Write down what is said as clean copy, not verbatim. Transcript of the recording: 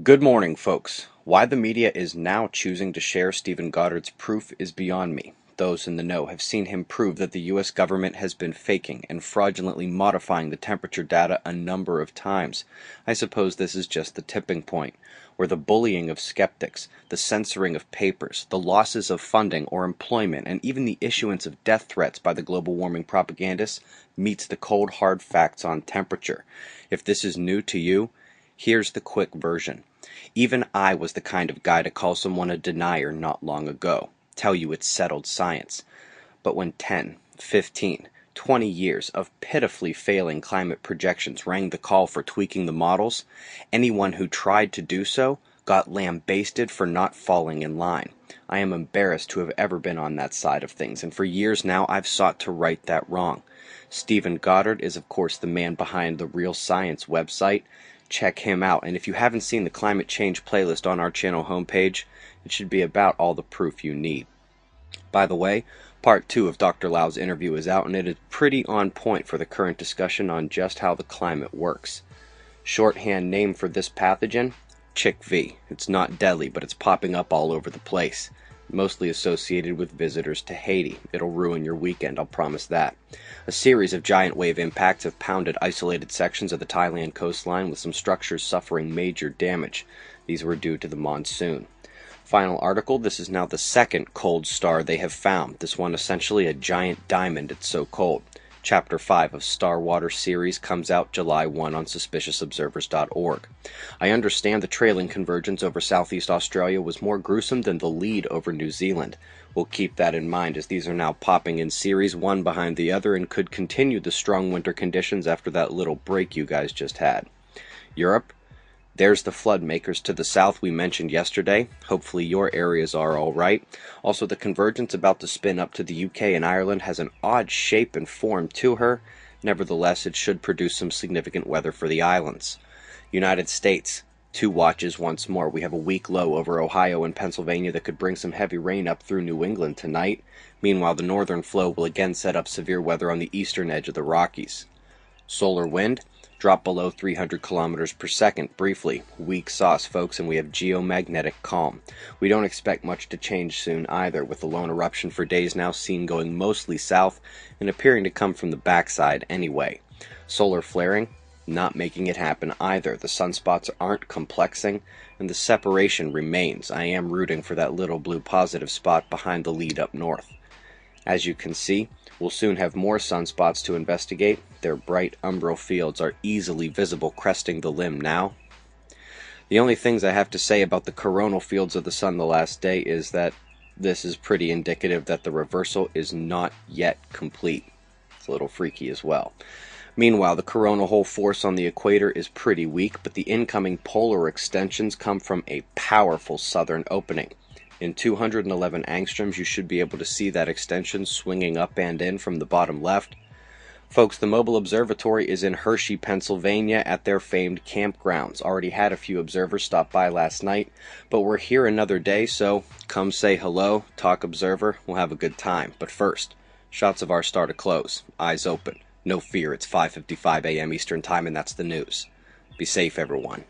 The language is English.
Good morning, folks. Why the media is now choosing to share Stephen Goddard's proof is beyond me. Those in the know have seen him prove that the U.S. government has been faking and fraudulently modifying the temperature data a number of times. I suppose this is just the tipping point, where the bullying of skeptics, the censoring of papers, the losses of funding or employment, and even the issuance of death threats by the global warming propagandists meets the cold hard facts on temperature. If this is new to you, here's the quick version. Even I was the kind of guy to call someone a denier not long ago, tell you it's settled science. But when 10, 15, 20 years of pitifully failing climate projections rang the call for tweaking the models, anyone who tried to do so got lambasted for not falling in line. I am embarrassed to have ever been on that side of things, and for years now I've sought to right that wrong. Stephen Goddard is of course the man behind the Real Science website. Check him out, and if you haven't seen the climate change playlist on our channel homepage, it should be about all the proof you need. By the way, part 2 of Dr. Lau's interview is out, and it is pretty on point for the current discussion on just how the climate works. Shorthand name for this pathogen? CHIKV. It's not deadly, but it's popping up all over the place. Mostly associated with visitors to Haiti. It'll ruin your weekend, I'll promise that. A series of giant wave impacts have pounded isolated sections of the Thailand coastline, with some structures suffering major damage. These were due to the monsoon. Final article, this is now the second cold star they have found, this one essentially a giant diamond, it's so cold. Chapter 5 of Star Water series comes out July 1 on suspiciousobservers.org. I understand the trailing convergence over Southeast Australia was more gruesome than the lead over New Zealand. We'll keep that in mind, as these are now popping in series one behind the other and could continue the strong winter conditions after that little break you guys just had. Europe? There's the flood makers to the south we mentioned yesterday. Hopefully your areas are alright. Also, the convergence about to spin up to the UK and Ireland has an odd shape and form to her. Nevertheless, it should produce some significant weather for the islands. United States. 2 watches once more. We have a weak low over Ohio and Pennsylvania that could bring some heavy rain up through New England tonight. Meanwhile, the northern flow will again set up severe weather on the eastern edge of the Rockies. Solar wind. Drop below 300 kilometers per second briefly. Weak sauce, folks, and we have geomagnetic calm. We don't expect much to change soon either, with the lone eruption for days now seen going mostly south and appearing to come from the backside anyway. Solar flaring, not making it happen either. The sunspots aren't complexing, and the separation remains. I am rooting for that little blue positive spot behind the lead up north. As you can see, we'll soon have more sunspots to investigate. Their bright umbral fields are easily visible cresting the limb now. The only things I have to say about the coronal fields of the sun the last day is that this is pretty indicative that the reversal is not yet complete. It's a little freaky as well. Meanwhile, the coronal hole force on the equator is pretty weak, but the incoming polar extensions come from a powerful southern opening. In 211 angstroms, you should be able to see that extension swinging up and in from the bottom left. Folks, the mobile observatory is in Hershey, Pennsylvania at their famed campgrounds. Already had a few observers stop by last night, but we're here another day, so come say hello, talk observer, we'll have a good time. But first, shots of our star to close. Eyes open. No fear, it's 5:55 a.m. Eastern Time, and that's the news. Be safe, everyone.